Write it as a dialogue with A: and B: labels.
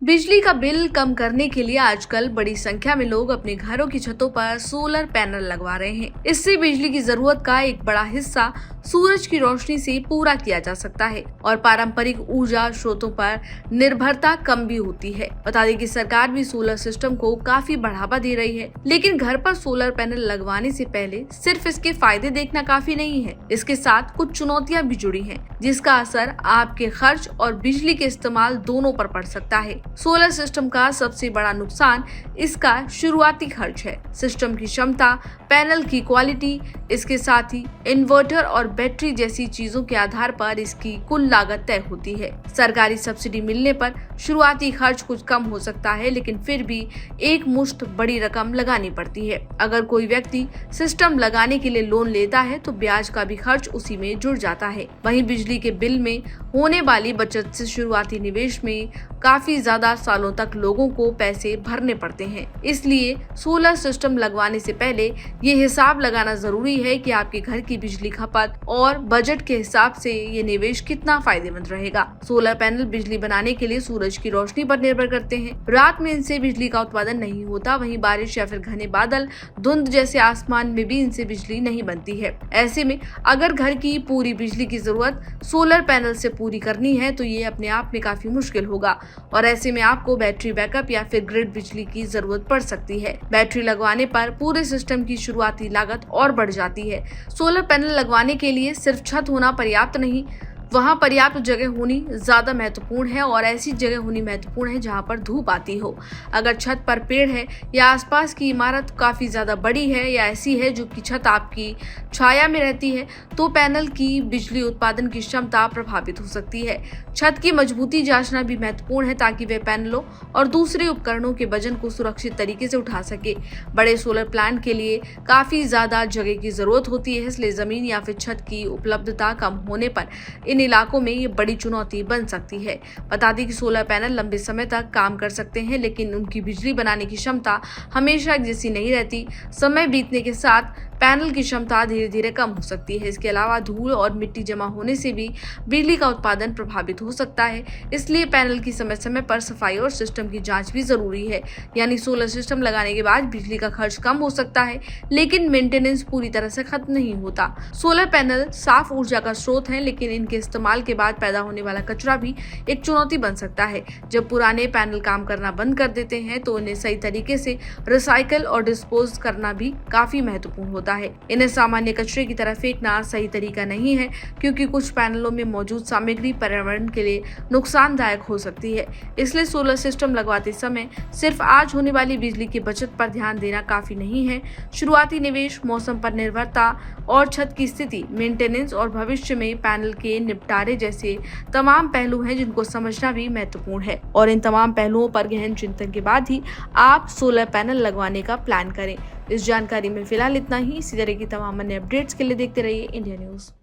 A: बिजली का बिल कम करने के लिए आजकल बड़ी संख्या में लोग अपने घरों की छतों पर सोलर पैनल लगवा रहे हैं। इससे बिजली की जरूरत का एक बड़ा हिस्सा सूरज की रोशनी से पूरा किया जा सकता है और पारंपरिक ऊर्जा स्रोतों पर निर्भरता कम भी होती है। बता दें कि सरकार भी सोलर सिस्टम को काफी बढ़ावा दे रही है, लेकिन घर पर सोलर पैनल लगवाने से पहले सिर्फ इसके फायदे देखना काफी नहीं है। इसके साथ कुछ चुनौतियां भी जुड़ी हैं, जिसका असर आपके खर्च और बिजली के इस्तेमाल दोनों पर पड़ सकता है। सोलर सिस्टम का सबसे बड़ा नुकसान इसका शुरुआती खर्च है। सिस्टम की क्षमता, पैनल की क्वालिटी, इसके साथ ही इन्वर्टर और बैटरी जैसी चीजों के आधार पर इसकी कुल लागत तय होती है। सरकारी सब्सिडी मिलने पर शुरुआती खर्च कुछ कम हो सकता है, लेकिन फिर भी एक मुश्त बड़ी रकम लगानी पड़ती है। अगर कोई व्यक्ति सिस्टम लगाने के लिए लोन लेता है तो ब्याज का भी खर्च उसी में जुड़ जाता है। वहीं बिजली के बिल में होने वाली बचत से शुरुआती निवेश में काफी ज्यादा सालों तक लोगों को पैसे भरने पड़ते हैं। इसलिए सोलर सिस्टम लगवाने से पहले ये हिसाब लगाना जरूरी है कि आपके घर की बिजली खपत और बजट के हिसाब से ये निवेश कितना फायदेमंद रहेगा। सोलर पैनल बिजली बनाने के लिए सूरज की रोशनी पर निर्भर करते हैं। रात में इनसे बिजली का उत्पादन नहीं होता, वहीं बारिश या फिर घने बादल, धुंध जैसे आसमान में भी इनसे बिजली नहीं बनती है। ऐसे में अगर घर की पूरी बिजली की जरूरत सोलर पैनल से पूरी करनी है तो ये अपने आप में काफी मुश्किल होगा और ऐसे में आपको बैटरी बैकअप या फिर ग्रिड बिजली की जरूरत पड़ सकती है। बैटरी लगवाने पर पूरे सिस्टम की शुरुआती लागत और बढ़ जाती है। सोलर पैनल लगवाने के लिए सिर्फ छत होना पर्याप्त नहीं, वहाँ पर्याप्त जगह होनी ज्यादा महत्वपूर्ण है और ऐसी जगह होनी महत्वपूर्ण है जहाँ पर धूप आती हो। अगर छत पर पेड़ है या आसपास की इमारत काफी ज्यादा बड़ी है या ऐसी है जो कि छत आपकी छाया में रहती है, तो पैनल की बिजली उत्पादन की क्षमता प्रभावित हो सकती है। छत की मजबूती जांचना भी महत्वपूर्ण है ताकि वे पैनलों और दूसरे उपकरणों के वजन को सुरक्षित तरीके से उठा सके। बड़े सोलर प्लांट के लिए काफी ज्यादा जगह की जरूरत होती है, इसलिए जमीन या फिर छत की उपलब्धता कम होने पर इन इलाकों में ये बड़ी चुनौती बन सकती है। बता दें कि सोलर पैनल लंबे समय तक काम कर सकते हैं, लेकिन उनकी बिजली बनाने की क्षमता हमेशा एक जैसी नहीं रहती। समय बीतने के साथ पैनल की क्षमता धीरे धीरे कम हो सकती है। इसके अलावा धूल और मिट्टी जमा होने से भी बिजली का उत्पादन प्रभावित हो सकता है। इसलिए पैनल की समय समय पर सफाई और सिस्टम की जांच भी जरूरी है। यानी सोलर सिस्टम लगाने के बाद बिजली का खर्च कम हो सकता है, लेकिन मेंटेनेंस पूरी तरह से खत्म नहीं होता। सोलर पैनल साफ ऊर्जा का स्रोत है, लेकिन इनके इस्तेमाल के बाद पैदा होने वाला कचरा भी एक चुनौती बन सकता है। जब पुराने पैनल काम करना बंद कर देते हैं तो इन्हें सही तरीके से रिसाइकल और डिस्पोज करना भी काफी महत्वपूर्ण होता है। इन्हें सामान्य कचरे की तरह फेंकना सही तरीका नहीं है, क्योंकि कुछ पैनलों में मौजूद सामग्री पर्यावरण के लिए नुकसानदायक हो सकती है। इसलिए सोलर सिस्टम लगवाते समय सिर्फ आज होने वाली बिजली की बचत पर ध्यान देना काफी नहीं है। शुरुआती निवेश, मौसम पर निर्भरता और छत की स्थिति, मेंटेनेंस और भविष्य में पैनल के निपटारे जैसे तमाम पहलू हैं जिनको समझना भी महत्वपूर्ण है। और इन तमाम पहलुओं पर गहन चिंतन के बाद ही आप सोलर पैनल लगवाने का प्लान करें। इस जानकारी में फिलहाल इतना ही। इसी तरह की तमाम अन्य अपडेट्स के लिए देखते रहिए इंडिया न्यूज।